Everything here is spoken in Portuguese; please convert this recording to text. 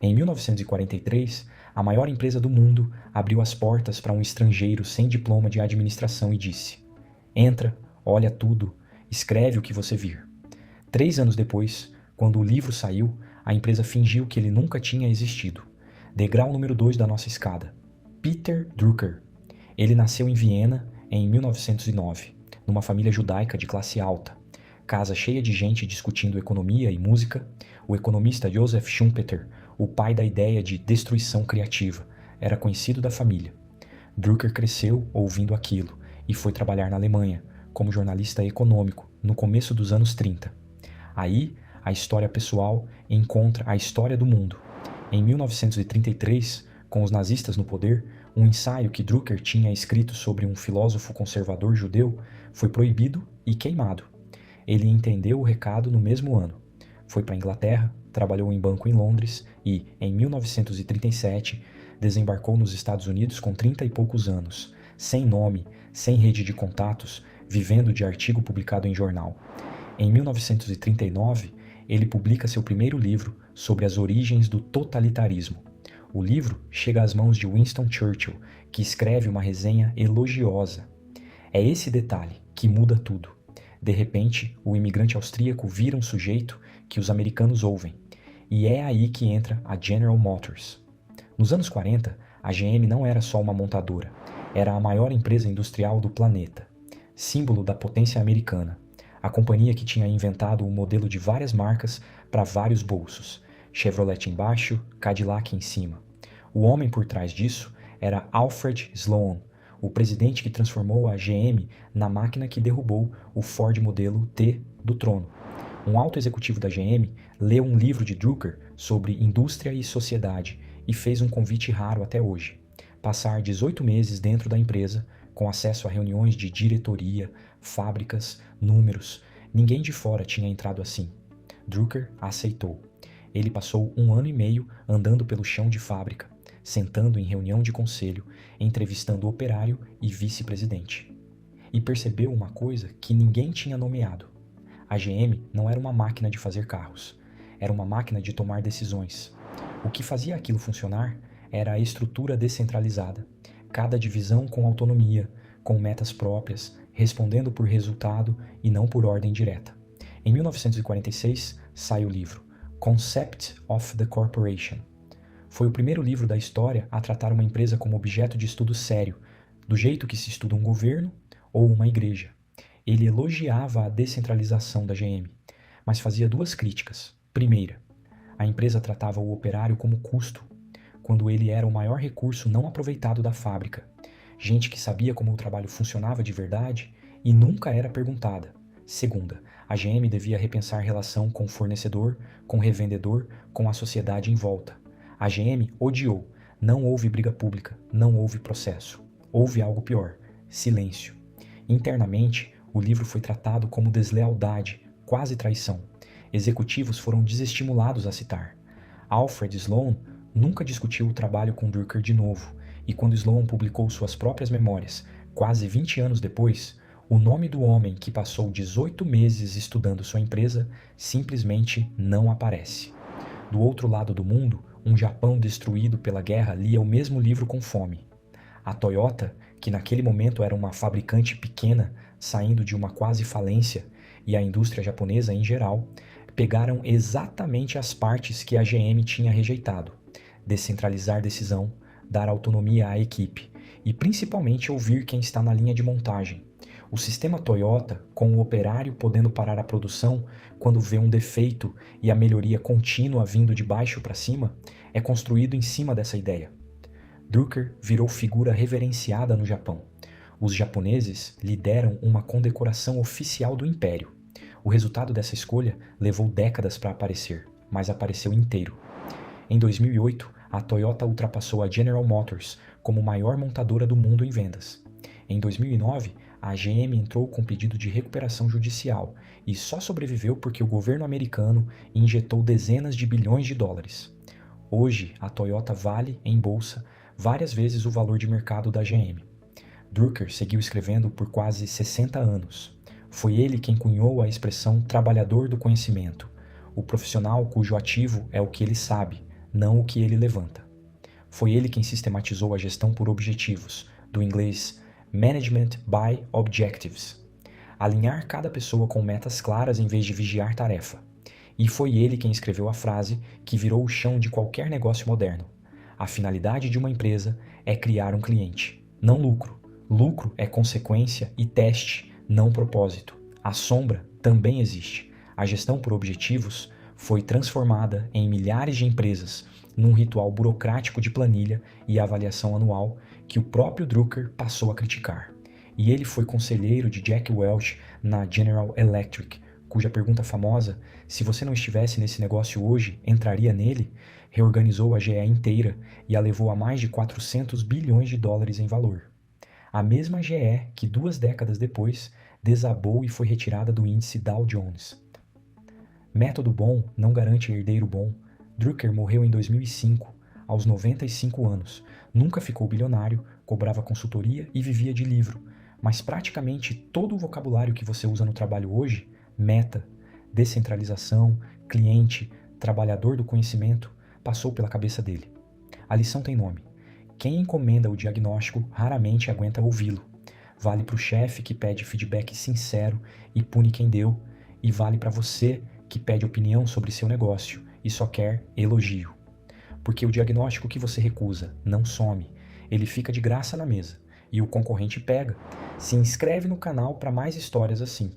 Em 1943, a maior empresa do mundo abriu as portas para um estrangeiro sem diploma de administração e disse: "Entra, olha tudo, escreve o que você vir." 3 anos depois, quando o livro saiu, a empresa fingiu que ele nunca tinha existido. Degrau número 2 da nossa escada. Peter Drucker. Ele nasceu em Viena em 1909, numa família judaica de classe alta. Casa cheia de gente discutindo economia e música. O economista Joseph Schumpeter, o pai da ideia de destruição criativa, era conhecido da família. Drucker cresceu ouvindo aquilo e foi trabalhar na Alemanha, como jornalista econômico, no começo dos anos 30. Aí, a história pessoal encontra a história do mundo. Em 1933, com os nazistas no poder, um ensaio que Drucker tinha escrito sobre um filósofo conservador judeu foi proibido e queimado. Ele entendeu o recado no mesmo ano. Foi para a Inglaterra, trabalhou em banco em Londres e, em 1937, desembarcou nos Estados Unidos com 30 e poucos anos, sem nome, sem rede de contatos, vivendo de artigo publicado em jornal. Em 1939, ele publica seu primeiro livro sobre as origens do totalitarismo. O livro chega às mãos de Winston Churchill, que escreve uma resenha elogiosa. É esse detalhe que muda tudo. De repente, o imigrante austríaco vira um sujeito que os americanos ouvem. E é aí que entra a General Motors. Nos anos 40, a GM não era só uma montadora, era a maior empresa industrial do planeta, símbolo da potência americana. A companhia que tinha inventado um modelo de várias marcas para vários bolsos, Chevrolet embaixo, Cadillac em cima. O homem por trás disso era Alfred Sloan, o presidente que transformou a GM na máquina que derrubou o Ford modelo T do trono. Um alto executivo da GM leu um livro de Drucker sobre indústria e sociedade e fez um convite raro até hoje: passar 18 meses dentro da empresa, com acesso a reuniões de diretoria, fábricas, números. Ninguém de fora tinha entrado assim. Drucker aceitou. Ele passou 1 ano e meio andando pelo chão de fábrica, sentando em reunião de conselho, entrevistando operário e vice-presidente. E percebeu uma coisa que ninguém tinha nomeado. A GM não era uma máquina de fazer carros, era uma máquina de tomar decisões. O que fazia aquilo funcionar era a estrutura descentralizada, cada divisão com autonomia, com metas próprias, respondendo por resultado e não por ordem direta. Em 1946, sai o livro Concept of the Corporation. Foi o primeiro livro da história a tratar uma empresa como objeto de estudo sério, do jeito que se estuda um governo ou uma igreja. Ele elogiava a descentralização da GM, mas fazia 2 críticas. Primeira, a empresa tratava o operário como custo, quando ele era o maior recurso não aproveitado da fábrica. Gente que sabia como o trabalho funcionava de verdade e nunca era perguntada. Segunda, a GM devia repensar relação com o fornecedor, com o revendedor, com a sociedade em volta. A GM odiou. Não houve briga pública, não houve processo. Houve algo pior: silêncio. Internamente, o livro foi tratado como deslealdade, quase traição. Executivos foram desestimulados a citar. Alfred Sloan nunca discutiu o trabalho com Drucker de novo, e quando Sloan publicou suas próprias memórias, quase 20 anos depois, o nome do homem que passou 18 meses estudando sua empresa simplesmente não aparece. Do outro lado do mundo, um Japão destruído pela guerra lia o mesmo livro com fome. A Toyota, que naquele momento era uma fabricante pequena, saindo de uma quase falência, e a indústria japonesa em geral, pegaram exatamente as partes que a GM tinha rejeitado: descentralizar decisão, dar autonomia à equipe e principalmente ouvir quem está na linha de montagem. O sistema Toyota, com o operário podendo parar a produção quando vê um defeito e a melhoria contínua vindo de baixo para cima, é construído em cima dessa ideia. Drucker virou figura reverenciada no Japão. Os japoneses lhe deram uma condecoração oficial do império. O resultado dessa escolha levou décadas para aparecer, mas apareceu inteiro. Em 2008, a Toyota ultrapassou a General Motors como maior montadora do mundo em vendas. Em 2009, a GM entrou com pedido de recuperação judicial e só sobreviveu porque o governo americano injetou dezenas de bilhões de dólares. Hoje, a Toyota vale, em bolsa, várias vezes o valor de mercado da GM. Drucker seguiu escrevendo por quase 60 anos. Foi ele quem cunhou a expressão trabalhador do conhecimento, o profissional cujo ativo é o que ele sabe, não o que ele levanta. Foi ele quem sistematizou a gestão por objetivos, do inglês Management by Objectives. Alinhar cada pessoa com metas claras em vez de vigiar tarefa. E foi ele quem escreveu a frase que virou o chão de qualquer negócio moderno. A finalidade de uma empresa é criar um cliente, não lucro. Lucro é consequência e teste, não propósito. A sombra também existe. A gestão por objetivos foi transformada em milhares de empresas num ritual burocrático de planilha e avaliação anual que o próprio Drucker passou a criticar. E ele foi conselheiro de Jack Welch na General Electric, cuja pergunta famosa, se você não estivesse nesse negócio hoje, entraria nele? Reorganizou a GE inteira e a levou a mais de 400 bilhões de dólares em valor. A mesma GE que 2 décadas depois desabou e foi retirada do índice Dow Jones. Método bom não garante herdeiro bom. Drucker morreu em 2005, aos 95 anos. Nunca ficou bilionário, cobrava consultoria e vivia de livro. Mas praticamente todo o vocabulário que você usa no trabalho hoje, meta, descentralização, cliente, trabalhador do conhecimento, passou pela cabeça dele. A lição tem nome. Quem encomenda o diagnóstico raramente aguenta ouvi-lo. Vale para o chefe que pede feedback sincero e pune quem deu, e vale para você que pede opinião sobre seu negócio e só quer elogio. Porque o diagnóstico que você recusa não some, ele fica de graça na mesa e o concorrente pega. Se inscreve no canal para mais histórias assim.